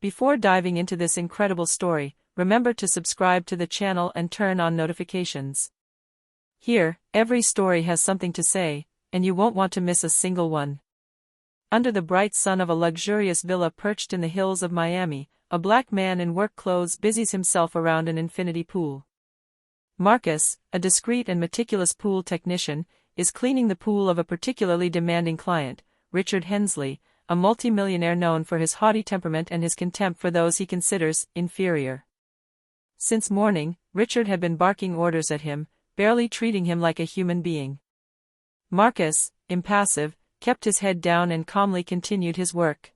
Before diving into this incredible story, remember to subscribe to the channel and turn on notifications. Here, every story has something to say, and you won't want to miss a single one. Under the bright sun of a luxurious villa perched in the hills of Miami, a black man in work clothes busies himself around an infinity pool. Marcus, a discreet and meticulous pool technician, is cleaning the pool of a particularly demanding client, Richard Hensley, a multimillionaire known for his haughty temperament and his contempt for those he considers inferior. Since morning, Richard had been barking orders at him, barely treating him like a human being. Marcus, impassive, kept his head down and calmly continued his work.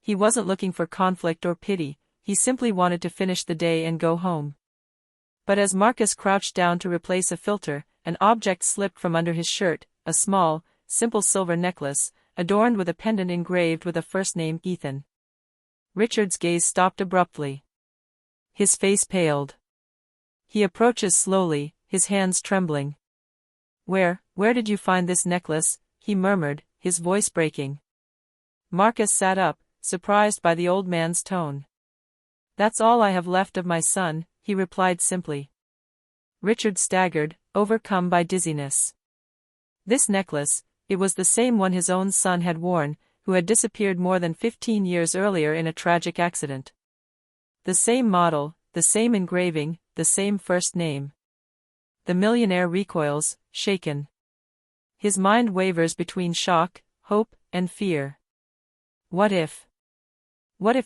He wasn't looking for conflict or pity, he simply wanted to finish the day and go home. But as Marcus crouched down to replace a filter, an object slipped from under his shirt, a small, simple silver necklace, adorned with a pendant engraved with a first name, Ethan. Richard's gaze stopped abruptly. His face paled. He approaches slowly, his hands trembling. Where did you find this necklace?" he murmured, his voice breaking. Marcus sat up, surprised by the old man's tone. "That's all I have left of my son," he replied simply. Richard staggered, overcome by dizziness. This necklace, it was the same one his own son had worn, who had disappeared more than 15 years earlier in a tragic accident. The same model, the same engraving, the same first name. The millionaire recoils, shaken. His mind wavers between shock, hope, and fear. What if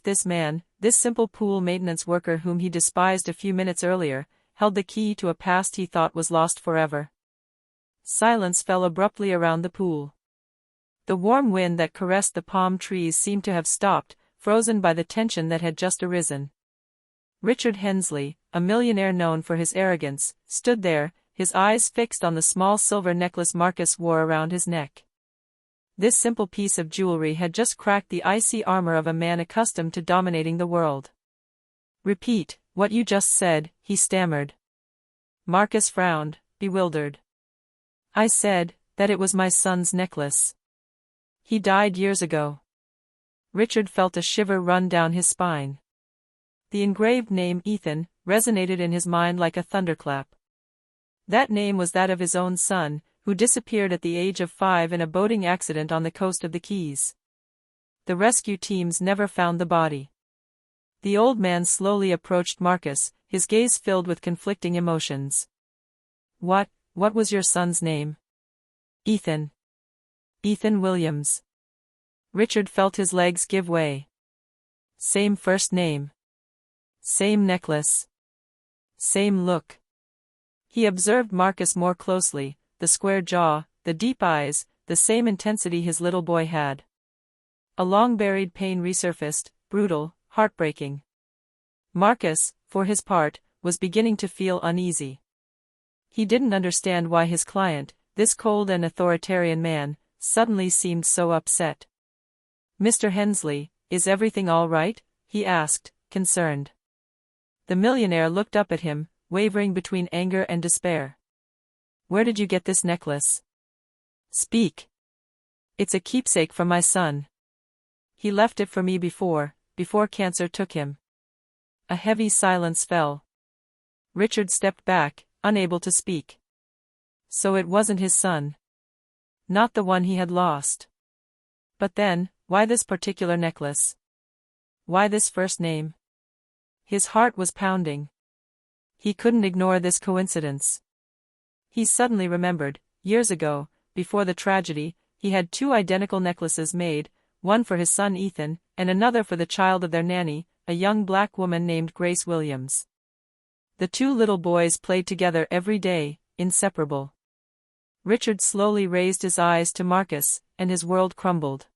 this man, this simple pool maintenance worker whom he despised a few minutes earlier, held the key to a past he thought was lost forever? Silence fell abruptly around the pool. The warm wind that caressed the palm trees seemed to have stopped, frozen by the tension that had just arisen. Richard Hensley, a millionaire known for his arrogance, stood there, his eyes fixed on the small silver necklace Marcus wore around his neck. This simple piece of jewelry had just cracked the icy armor of a man accustomed to dominating the world. "Repeat what you just said," he stammered. Marcus frowned, bewildered. "I said that it was my son's necklace. He died years ago." Richard felt a shiver run down his spine. The engraved name Ethan resonated in his mind like a thunderclap. That name was that of his own son, who disappeared at the age of 5 in a boating accident on the coast of the Keys. The rescue teams never found the body. The old man slowly approached Marcus, his gaze filled with conflicting emotions. What was your son's name?" "Ethan. Ethan Williams." Richard felt his legs give way. Same first name. Same necklace. Same look. He observed Marcus more closely, the square jaw, the deep eyes, the same intensity his little boy had. A long-buried pain resurfaced, brutal, heartbreaking. Marcus, for his part, was beginning to feel uneasy. He didn't understand why his client, this cold and authoritarian man, suddenly seemed so upset. "Mr. Hensley, is everything all right?" he asked, concerned. The millionaire looked up at him, wavering between anger and despair. "Where did you get this necklace? Speak." "It's a keepsake from my son. He left it for me before cancer took him." A heavy silence fell. Richard stepped back, unable to speak. So it wasn't his son. Not the one he had lost. But then, why this particular necklace? Why this first name? His heart was pounding. He couldn't ignore this coincidence. He suddenly remembered, years ago, before the tragedy, he had 2 identical necklaces made, one for his son Ethan, and another for the child of their nanny, a young black woman named Grace Williams. The 2 little boys played together every day, inseparable. Richard slowly raised his eyes to Marcus, and his world crumbled.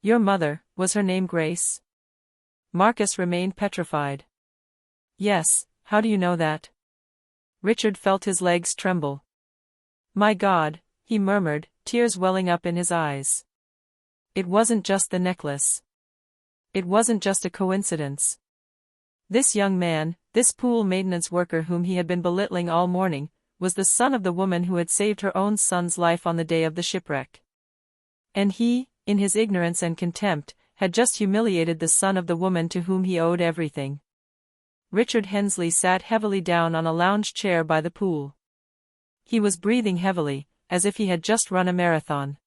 "Your mother, was her name Grace?" Marcus remained petrified. "Yes, how do you know that?" Richard felt his legs tremble. "My God," he murmured, tears welling up in his eyes. It wasn't just the necklace. It wasn't just a coincidence. This young man, this pool maintenance worker whom he had been belittling all morning, was the son of the woman who had saved her own son's life on the day of the shipwreck. And he, in his ignorance and contempt, had just humiliated the son of the woman to whom he owed everything. Richard Hensley sat heavily down on a lounge chair by the pool. He was breathing heavily, as if he had just run a marathon.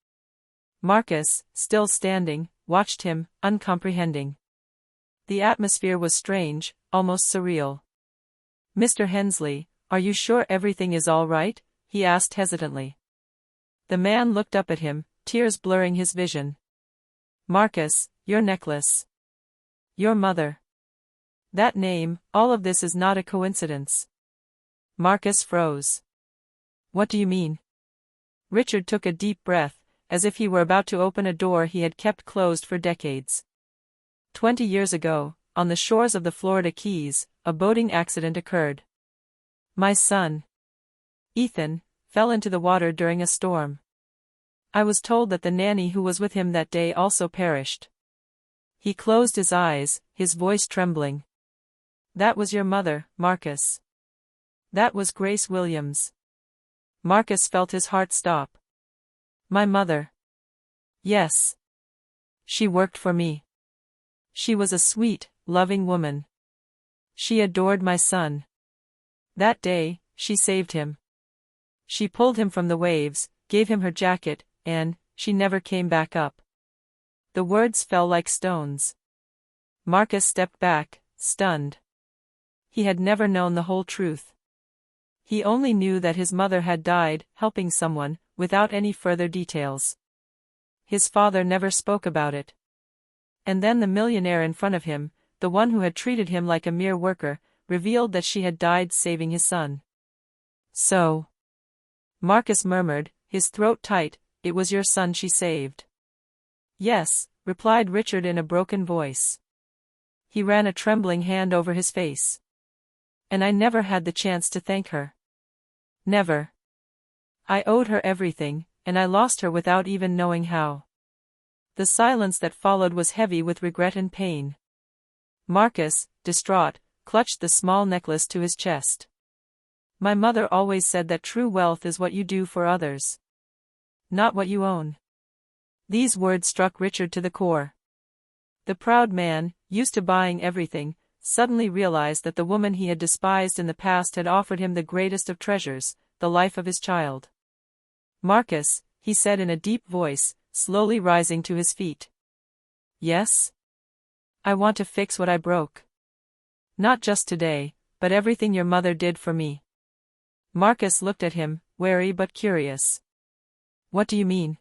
Marcus, still standing, watched him, uncomprehending. The atmosphere was strange, almost surreal. "Mr. Hensley, are you sure everything is all right?" he asked hesitantly. The man looked up at him, tears blurring his vision. "Marcus, your necklace. Your mother. That name, all of this is not a coincidence." Marcus froze. "What do you mean?" Richard took a deep breath, as if he were about to open a door he had kept closed for decades. 20 years ago, on the shores of the Florida Keys, a boating accident occurred. My son, Ethan, fell into the water during a storm. I was told that the nanny who was with him that day also perished. He closed his eyes, his voice trembling. "That was your mother, Marcus. That was Grace Williams." Marcus felt his heart stop. "My mother. Yes. She worked for me. She was a sweet, loving woman. She adored my son. That day, she saved him. She pulled him from the waves, gave him her jacket, and she never came back up." The words fell like stones. Marcus stepped back, stunned. He had never known the whole truth. He only knew that his mother had died, helping someone, without any further details. His father never spoke about it. And then the millionaire in front of him, the one who had treated him like a mere worker, revealed that she had died saving his son. "So," Marcus murmured, his throat tight, "it was your son she saved." "Yes," replied Richard in a broken voice. He ran a trembling hand over his face. "And I never had the chance to thank her. Never. I owed her everything, and I lost her without even knowing how." The silence that followed was heavy with regret and pain. Marcus, distraught, clutched the small necklace to his chest. "My mother always said that true wealth is what you do for others, not what you own." These words struck Richard to the core. The proud man, used to buying everything, suddenly realized that the woman he had despised in the past had offered him the greatest of treasures, the life of his child. "Marcus," he said in a deep voice, slowly rising to his feet. "Yes? I want to fix what I broke. Not just today, but everything your mother did for me." Marcus looked at him, wary but curious. "What do you mean?"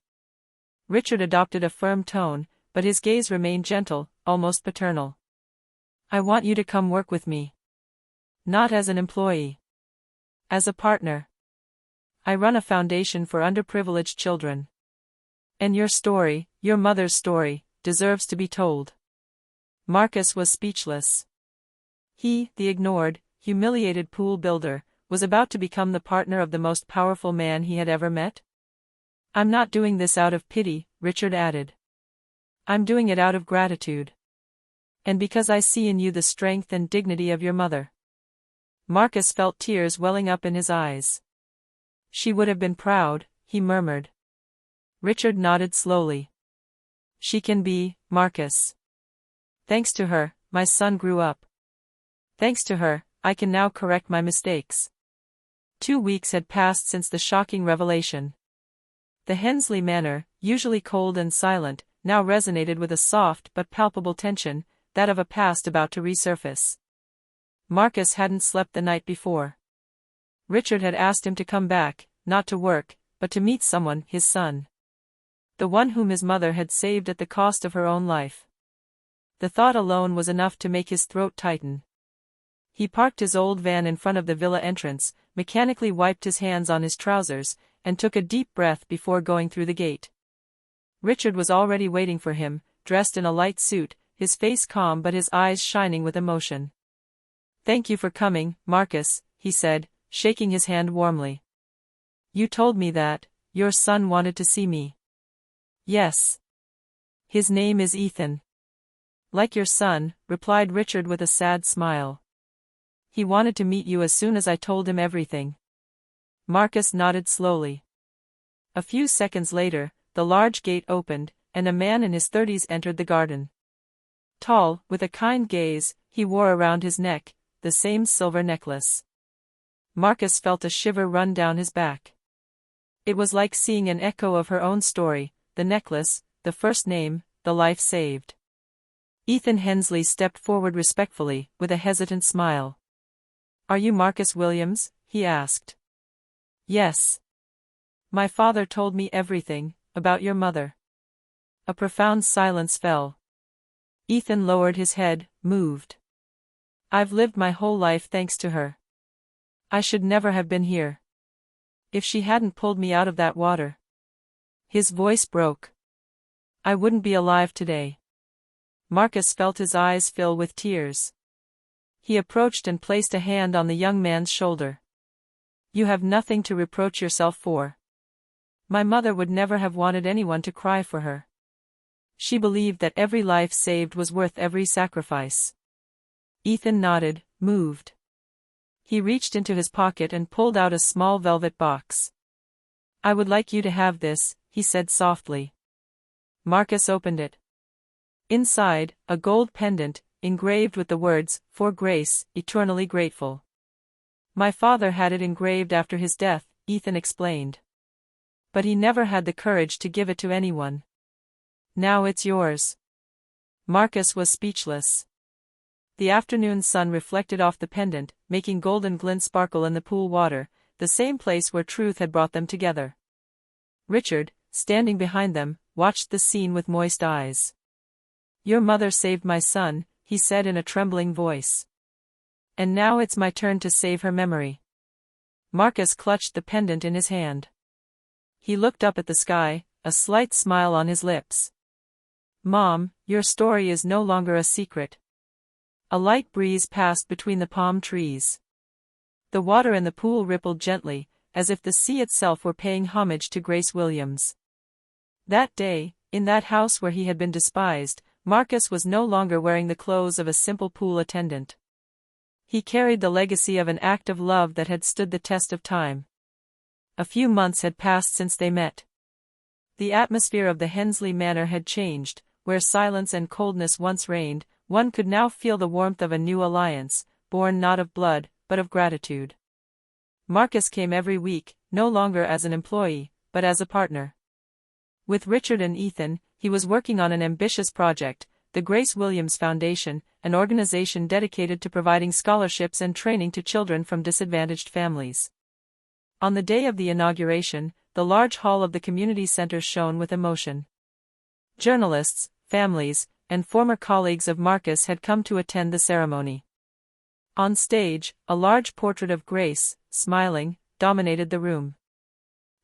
Richard adopted a firm tone, but his gaze remained gentle, almost paternal. "I want you to come work with me. Not as an employee. As a partner. I run a foundation for underprivileged children. And your story, your mother's story, deserves to be told." Marcus was speechless. He, the ignored, humiliated pool builder, was about to become the partner of the most powerful man he had ever met? "I'm not doing this out of pity," Richard added. "I'm doing it out of gratitude. And because I see in you the strength and dignity of your mother." Marcus felt tears welling up in his eyes. "She would have been proud," he murmured. Richard nodded slowly. "She can be, Marcus. Thanks to her, my son grew up. Thanks to her, I can now correct my mistakes." 2 weeks had passed since the shocking revelation. The Hensley manor, usually cold and silent, now resonated with a soft but palpable tension, that of a past about to resurface. Marcus hadn't slept the night before. Richard had asked him to come back, not to work, but to meet someone, his son. The one whom his mother had saved at the cost of her own life. The thought alone was enough to make his throat tighten. He parked his old van in front of the villa entrance, mechanically wiped his hands on his trousers, and took a deep breath before going through the gate. Richard was already waiting for him, dressed in a light suit, his face calm but his eyes shining with emotion. "Thank you for coming, Marcus," he said, shaking his hand warmly. "You told me that your son wanted to see me." "Yes. His name is Ethan." "Like your son," replied Richard with a sad smile. "He wanted to meet you as soon as I told him everything." Marcus nodded slowly. A few seconds later, the large gate opened, and a man in his 30s entered the garden. Tall, with a kind gaze, he wore around his neck the same silver necklace. Marcus felt a shiver run down his back. It was like seeing an echo of her own story, the necklace, the first name, the life saved. Ethan Hensley stepped forward respectfully, with a hesitant smile. "Are you Marcus Williams?" he asked. "Yes. My father told me everything about your mother." A profound silence fell. Ethan lowered his head, moved. "I've lived my whole life thanks to her. I should never have been here. If she hadn't pulled me out of that water." His voice broke. "I wouldn't be alive today." Marcus felt his eyes fill with tears. He approached and placed a hand on the young man's shoulder. "You have nothing to reproach yourself for. My mother would never have wanted anyone to cry for her. She believed that every life saved was worth every sacrifice." Ethan nodded, moved. He reached into his pocket and pulled out a small velvet box. "I would like you to have this," he said softly. Marcus opened it. Inside, a gold pendant, engraved with the words, "For Grace, eternally grateful." "My father had it engraved after his death," Ethan explained. "But he never had the courage to give it to anyone. Now it's yours." Marcus was speechless. The afternoon sun reflected off the pendant, making golden glint sparkle in the pool water, the same place where truth had brought them together. Richard, standing behind them, watched the scene with moist eyes. "Your mother saved my son," he said in a trembling voice. "And now it's my turn to save her memory." Marcus clutched the pendant in his hand. He looked up at the sky, a slight smile on his lips. "Mom, your story is no longer a secret." A light breeze passed between the palm trees. The water in the pool rippled gently, as if the sea itself were paying homage to Grace Williams. That day, in that house where he had been despised, Marcus was no longer wearing the clothes of a simple pool attendant. He carried the legacy of an act of love that had stood the test of time. A few months had passed since they met. The atmosphere of the Hensley Manor had changed, where silence and coldness once reigned. One could now feel the warmth of a new alliance, born not of blood, but of gratitude. Marcus came every week, no longer as an employee, but as a partner. With Richard and Ethan, he was working on an ambitious project, the Grace Williams Foundation, an organization dedicated to providing scholarships and training to children from disadvantaged families. On the day of the inauguration, the large hall of the community center shone with emotion. Journalists, families, and former colleagues of Marcus had come to attend the ceremony. On stage, a large portrait of Grace, smiling, dominated the room.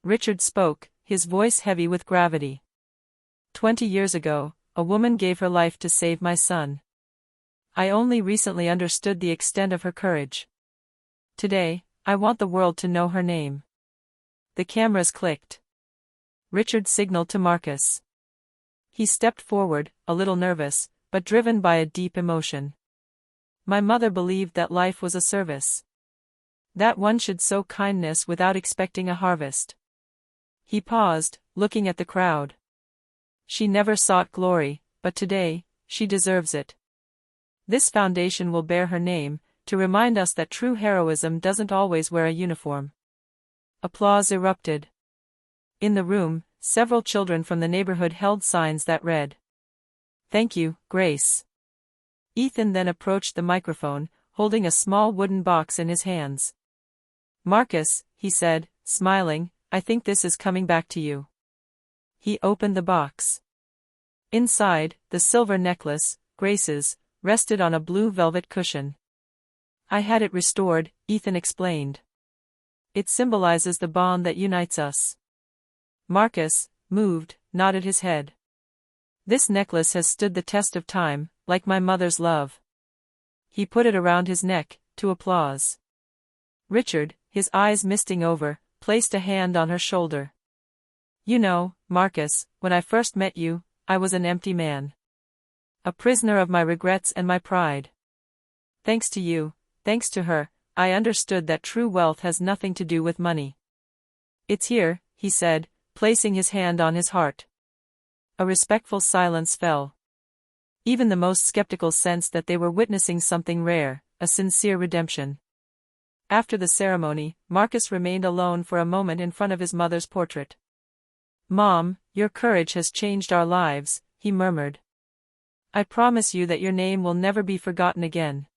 Richard spoke, his voice heavy with gravity. 20 years ago, a woman gave her life to save my son. I only recently understood the extent of her courage. Today, I want the world to know her name." The cameras clicked. Richard signaled to Marcus. He stepped forward, a little nervous, but driven by a deep emotion. "My mother believed that life was a service. That one should sow kindness without expecting a harvest." He paused, looking at the crowd. "She never sought glory, but today, she deserves it. This foundation will bear her name, to remind us that true heroism doesn't always wear a uniform." Applause erupted. In the room, several children from the neighborhood held signs that read, "Thank you, Grace." Ethan then approached the microphone, holding a small wooden box in his hands. "Marcus," he said, smiling, "I think this is coming back to you." He opened the box. Inside, the silver necklace, Grace's, rested on a blue velvet cushion. "I had it restored," Ethan explained. "It symbolizes the bond that unites us." Marcus, moved, nodded his head. "This necklace has stood the test of time, like my mother's love." He put it around his neck, to applause. Richard, his eyes misting over, placed a hand on her shoulder. "You know, Marcus, when I first met you, I was an empty man. A prisoner of my regrets and my pride. Thanks to you, thanks to her, I understood that true wealth has nothing to do with money. It's here," he said, placing his hand on his heart. A respectful silence fell. Even the most skeptical sensed that they were witnessing something rare, a sincere redemption. After the ceremony, Marcus remained alone for a moment in front of his mother's portrait. "Mom, your courage has changed our lives," he murmured. "I promise you that your name will never be forgotten again."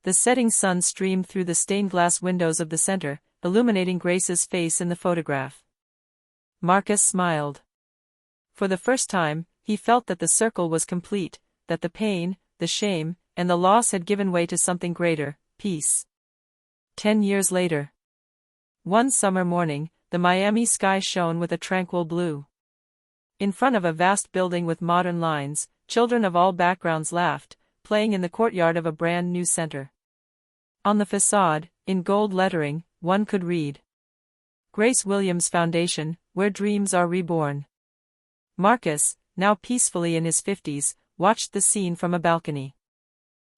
The setting sun streamed through the stained glass windows of the center, illuminating Grace's face in the photograph. Marcus smiled. For the first time, he felt that the circle was complete, that the pain, the shame, and the loss had given way to something greater, peace. 10 years later. One summer morning, the Miami sky shone with a tranquil blue. In front of a vast building with modern lines, children of all backgrounds laughed, playing in the courtyard of a brand new center. On the facade, in gold lettering, one could read, "Grace Williams Foundation, where dreams are reborn." Marcus, now peacefully in his 50s, watched the scene from a balcony.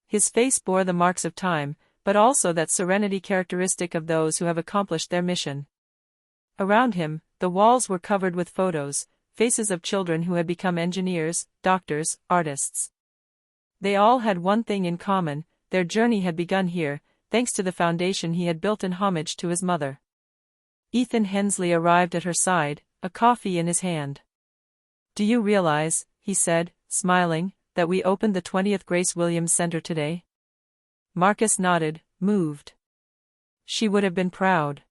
His face bore the marks of time, but also that serenity characteristic of those who have accomplished their mission. Around him, the walls were covered with photos, faces of children who had become engineers, doctors, artists. They all had one thing in common: their journey had begun here, thanks to the foundation he had built in homage to his mother. Ethan Hensley arrived at her side, a coffee in his hand. "Do you realize," he said, smiling, "that we opened the 20th Grace Williams Center today?" Marcus nodded, moved. "She would have been proud."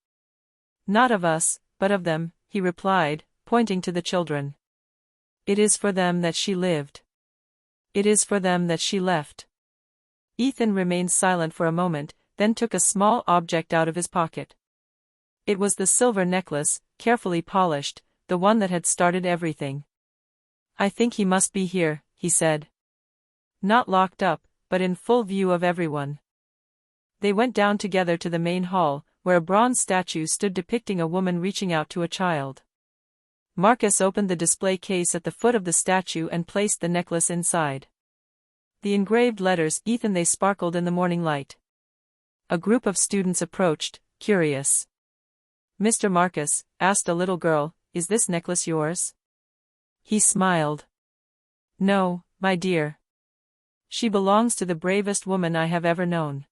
"Not of us, but of them," he replied, pointing to the children. "It is for them that she lived. It is for them that she left." Ethan remained silent for a moment, then took a small object out of his pocket. It was the silver necklace, carefully polished, the one that had started everything. "I think he must be here," he said. "Not locked up, but in full view of everyone." They went down together to the main hall, where a bronze statue stood depicting a woman reaching out to a child. Marcus opened the display case at the foot of the statue and placed the necklace inside. The engraved letters, "Ethan," they sparkled in the morning light. A group of students approached, curious. "Mr. Marcus," asked a little girl, "is this necklace yours?" He smiled. "No, my dear. She belongs to the bravest woman I have ever known.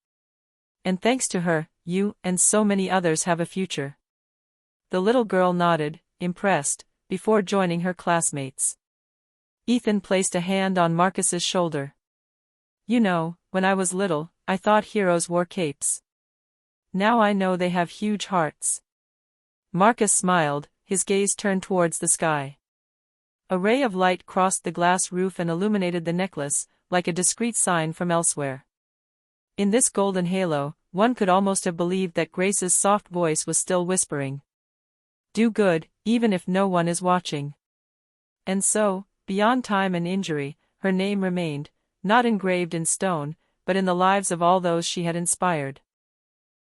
And thanks to her, you, and so many others have a future." The little girl nodded, impressed, before joining her classmates. Ethan placed a hand on Marcus's shoulder. "You know, when I was little, I thought heroes wore capes. Now I know they have huge hearts." Marcus smiled, his gaze turned towards the sky. A ray of light crossed the glass roof and illuminated the necklace, like a discreet sign from elsewhere. In this golden halo, one could almost have believed that Grace's soft voice was still whispering, "Do good, even if no one is watching." And so, beyond time and injury, her name remained, not engraved in stone, but in the lives of all those she had inspired.